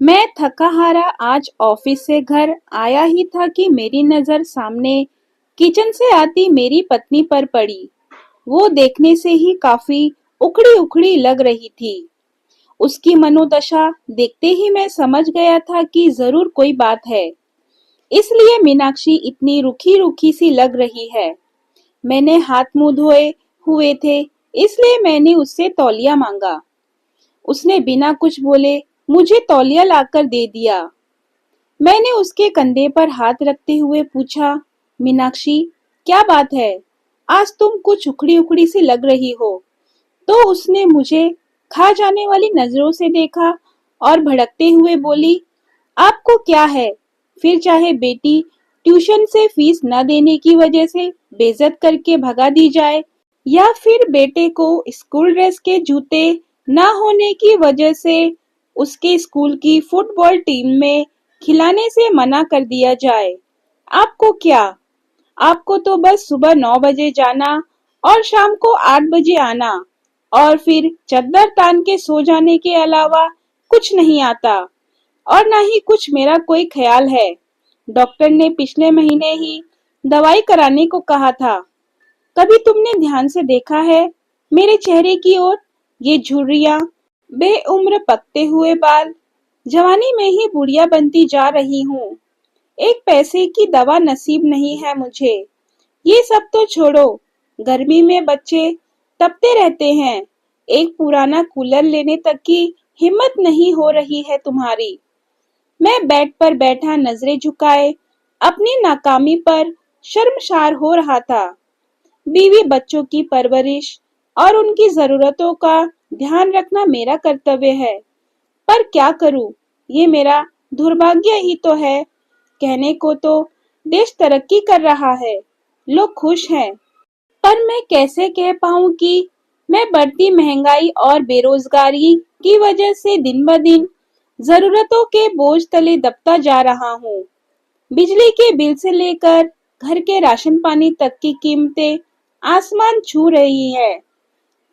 मैं थका हारा आज ऑफिस से घर आया ही था कि मेरी नजर सामने किचन से आती मेरी पत्नी पर पड़ी। वो देखने से ही काफी उखड़ी उखड़ी लग रही थी। उसकी मनोदशा देखते ही मैं समझ गया था कि जरूर कोई बात है। इसलिए मीनाक्षी इतनी रूखी रूखी सी लग रही है। मैंने हाथ मुंह धोए हुए थे, इसलिए मैंने उससे तौलिया मांगा। उसने बिना कुछ बोले मुझे तौलिया लाकर दे दिया। मैंने उसके कंधे पर हाथ रखते हुए पूछा, मीनाक्षी, क्या बात है? आज तुम कुछ उखड़ी उखड़ी सी लग रही हो। तो उसने मुझे खा जाने वाली नजरों से देखा और भड़कते हुए बोली, आपको क्या है? फिर चाहे बेटी ट्यूशन से फीस न देने की वजह से बेइज्जत करके भगा दी जाए, या फिर बेटे को स्कूल ड्रेस के जूते न होने की वजह से उसके स्कूल की फुटबॉल टीम में खिलाने से मना कर दिया जाए। आपको क्या? आपको तो बस सुबह 9 बजे जाना और शाम को 8 बजे आना और फिर चद्दर तान के सो जाने के अलावा कुछ नहीं आता। और ना ही कुछ मेरा कोई ख्याल है। डॉक्टर ने पिछले महीने ही दवाई कराने को कहा था। कभी तुमने ध्यान से देखा है मेरे चेहरे की ओर? ये झुर्रियां, बेउम्र पकते हुए बाल, जवानी में ही बुढ़िया बनती जा रही हूँ। एक पैसे की दवा नसीब नहीं है मुझे। ये सब तो छोड़ो, गर्मी में बच्चे तपते रहते हैं। एक पुराना कूलर लेने तक की हिम्मत नहीं हो रही है तुम्हारी। मैं बेड पर बैठा नजरें झुकाए अपनी नाकामी पर शर्मसार हो रहा था। बीवी बच्चों की परवरिश और उनकी जरूरतों का ध्यान रखना मेरा कर्तव्य है। पर क्या करूं? ये मेरा दुर्भाग्य ही तो है। कहने को तो देश तरक्की कर रहा है, लोग खुश हैं, पर मैं कैसे कह पाऊं कि मैं बढ़ती महंगाई और बेरोजगारी की वजह से दिन ब दिन जरूरतों के बोझ तले दबता जा रहा हूँ। बिजली के बिल से लेकर घर के राशन पानी तक की कीमतें आसमान छू रही है।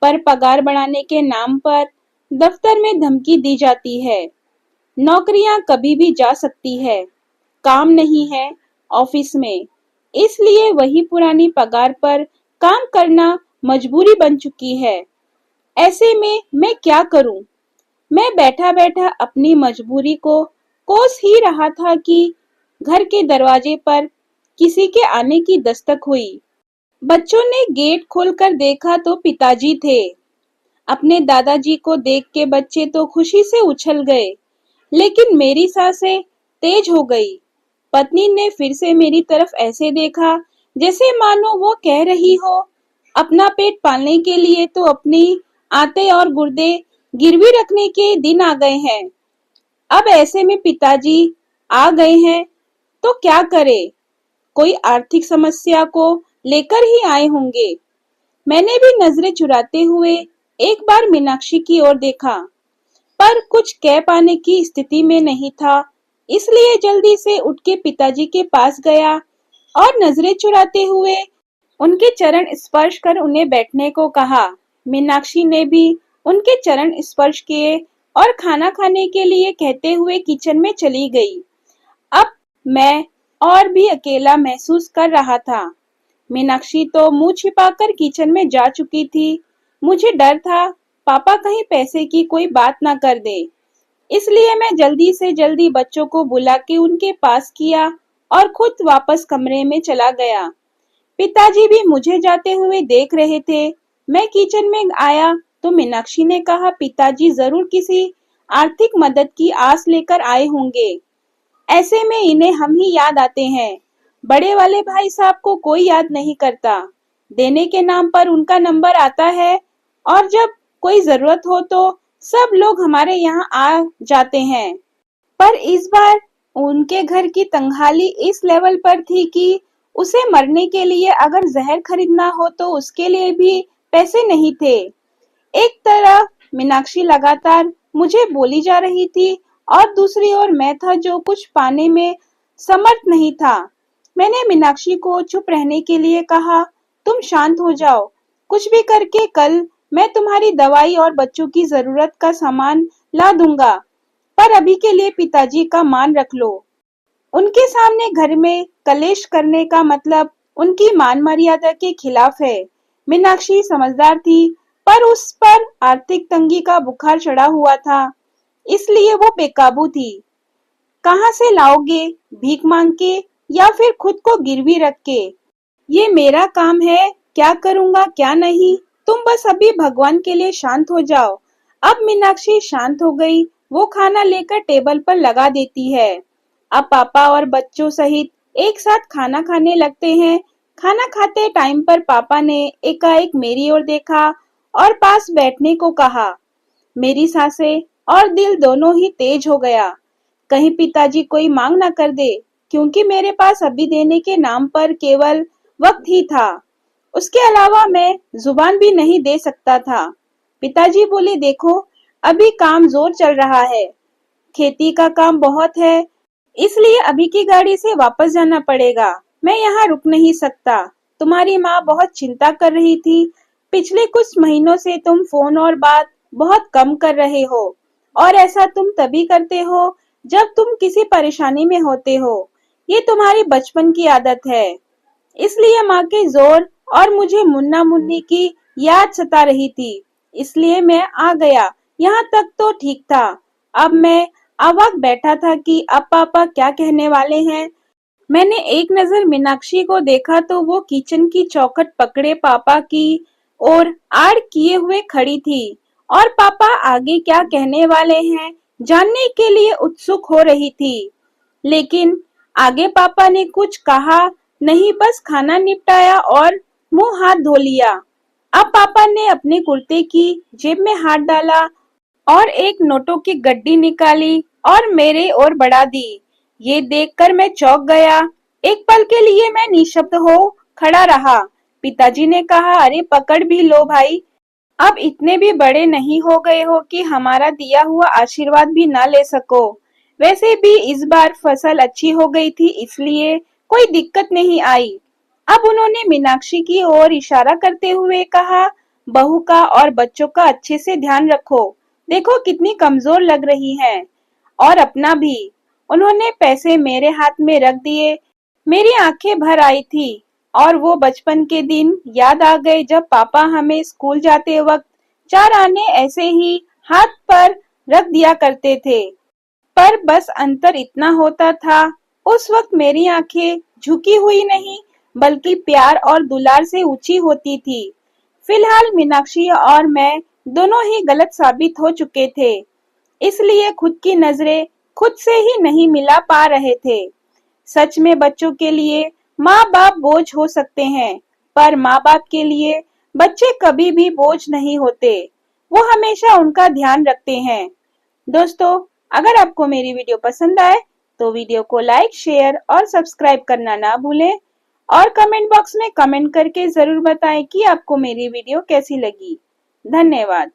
पर पगार बढ़ाने के नाम पर दफ्तर में धमकी दी जाती है। नौकरियां कभी भी जा सकती है, काम नहीं है ऑफिस में। इसलिए वही पुरानी पगार पर काम करना मजबूरी बन चुकी है। ऐसे में मैं क्या करूं? मैं बैठा बैठा अपनी मजबूरी को कोस ही रहा था कि घर के दरवाजे पर किसी के आने की दस्तक हुई। बच्चों ने गेट खोलकर देखा तो पिताजी थे। अपने दादाजी को देख के बच्चे तो खुशी से उछल गए, लेकिन मेरी सांसें तेज हो गई। पत्नी ने फिर से मेरी तरफ ऐसे देखा जैसे मानो वो कह रही हो, अपना पेट पालने के लिए तो अपनी आते और गुर्दे गिरवी रखने के दिन आ गए हैं। अब ऐसे में पिताजी आ गए हैं तो क्या करे? कोई आर्थिक समस्या को लेकर ही आए होंगे। मैंने भी नजरें चुराते हुए एक बार मीनाक्षी की ओर देखा, पर कुछ कह पाने की स्थिति में नहीं था। इसलिए जल्दी से उठ के पिताजी के पास गया और नजरें चुराते हुए उनके चरण स्पर्श कर उन्हें बैठने को कहा। मीनाक्षी ने भी उनके चरण स्पर्श किए और खाना खाने के लिए कहते हुए किचन में चली गई। अब मैं और भी अकेला महसूस कर रहा था। मीनाक्षी तो मुंह छिपाकर किचन में जा चुकी थी। मुझे डर था पापा कहीं पैसे की कोई बात ना कर दे। इसलिए मैं जल्दी से जल्दी बच्चों को बुला के उनके पास किया और खुद वापस कमरे में चला गया। पिताजी भी मुझे जाते हुए देख रहे थे। मैं किचन में आया तो मीनाक्षी ने कहा, पिताजी जरूर किसी आर्थिक मदद की आस लेकर आए होंगे। ऐसे में इन्हें हम ही याद आते हैं। बड़े वाले भाई साहब को कोई याद नहीं करता। देने के नाम पर उनका नंबर आता है और जब कोई जरूरत हो तो सब लोग हमारे यहाँ आ जाते हैं। पर इस बार उनके घर की तंगहाली इस लेवल पर थी कि उसे मरने के लिए अगर जहर खरीदना हो तो उसके लिए भी पैसे नहीं थे। एक तरफ मीनाक्षी लगातार मुझे बोली जा रही थी और दूसरी ओर मैं था जो कुछ पाने में समर्थ नहीं था। मैंने मीनाक्षी को चुप रहने के लिए कहा, तुम शांत हो जाओ। कुछ भी करके कल मैं तुम्हारी दवाई और बच्चों की जरूरत का सामान ला दूंगा। पर अभी के लिए पिताजी का मान रख लो। उनके सामने घर में कलेश करने का मतलब उनकी मान मर्यादा के खिलाफ है। मीनाक्षी समझदार थी, पर उस पर आर्थिक तंगी का बुखार चढ़ा हुआ था, इसलिए वो बेकाबू थी। कहाँ से लाओगे? भीख मांग के या फिर खुद को गिरवी रख के? ये मेरा काम है, क्या करूँगा क्या नहीं, तुम बस अभी भगवान के लिए शांत हो जाओ। अब मीनाक्षी शांत हो गई, वो खाना लेकर टेबल पर लगा देती है। अब पापा और बच्चों सहित एक साथ खाना खाने लगते हैं। खाना खाते टाइम पर पापा ने एकाएक मेरी ओर देखा और पास बैठने को कहा। मेरी सांसें और दिल दोनों ही तेज हो गया। कहीं पिताजी कोई मांग ना कर दे, क्योंकि मेरे पास अभी देने के नाम पर केवल वक्त ही था। उसके अलावा मैं जुबान भी नहीं दे सकता था। पिताजी बोले, देखो अभी काम जोर चल रहा है, खेती का काम बहुत है, इसलिए अभी की गाड़ी से वापस जाना पड़ेगा। मैं यहाँ रुक नहीं सकता। तुम्हारी माँ बहुत चिंता कर रही थी। पिछले कुछ महीनों से तुम फोन और बात बहुत कम कर रहे हो, और ऐसा तुम तभी करते हो जब तुम किसी परेशानी में होते हो। ये तुम्हारी बचपन की आदत है। इसलिए माँ के जोर और मुझे मुन्ना मुन्नी की याद सता रही थी, इसलिए मैं आ गया। यहाँ तक तो ठीक था। अब मैं अवाक बैठा था कि अब पापा क्या कहने वाले हैं। मैंने एक नजर मीनाक्षी को देखा तो वो किचन की चौखट पकड़े पापा की ओर आड़ किए हुए खड़ी थी, और पापा आगे क्या कहने वाले हैं जानने के लिए उत्सुक हो रही थी। लेकिन आगे पापा ने कुछ कहा नहीं, बस खाना निपटाया और मुंह हाथ धो लिया। अब पापा ने अपने कुर्ते की जेब में हाथ डाला और एक नोटों की गड्डी निकाली और मेरे ओर बढ़ा दी। ये देखकर मैं चौंक गया। एक पल के लिए मैं निशब्द हो खड़ा रहा। पिताजी ने कहा, अरे पकड़ भी लो भाई, अब इतने भी बड़े नहीं हो गए हो कि हमारा दिया हुआ आशीर्वाद भी ना ले सको। वैसे भी इस बार फसल अच्छी हो गई थी, इसलिए कोई दिक्कत नहीं आई। अब उन्होंने मीनाक्षी की ओर इशारा करते हुए कहा, बहू का और बच्चों का अच्छे से ध्यान रखो, देखो कितनी कमजोर लग रही हैं, और अपना भी। उन्होंने पैसे मेरे हाथ में रख दिए। मेरी आंखें भर आई थी, और वो बचपन के दिन याद आ गए जब पापा हमें स्कूल जाते वक्त 4 आने ऐसे ही हाथ पर रख दिया करते थे। पर बस अंतर इतना होता था, उस वक्त मेरी आंखें झुकी हुई नहीं, बल्कि प्यार और दुलार से ऊंची होती थी। फिलहाल मीनाक्षी और मैं दोनों ही गलत साबित हो चुके थे, इसलिए खुद की नजरें खुद से ही नहीं मिला पा रहे थे। सच में बच्चों के लिए माँ बाप बोझ हो सकते हैं, पर माँ बाप के लिए बच्चे कभी भी बोझ नहीं होते। वो हमेशा उनका ध्यान रखते हैं। दोस्तों, अगर आपको मेरी वीडियो पसंद आए तो वीडियो को लाइक, शेयर और सब्सक्राइब करना ना भूलें, और कमेंट बॉक्स में कमेंट करके जरूर बताएं कि आपको मेरी वीडियो कैसी लगी। धन्यवाद।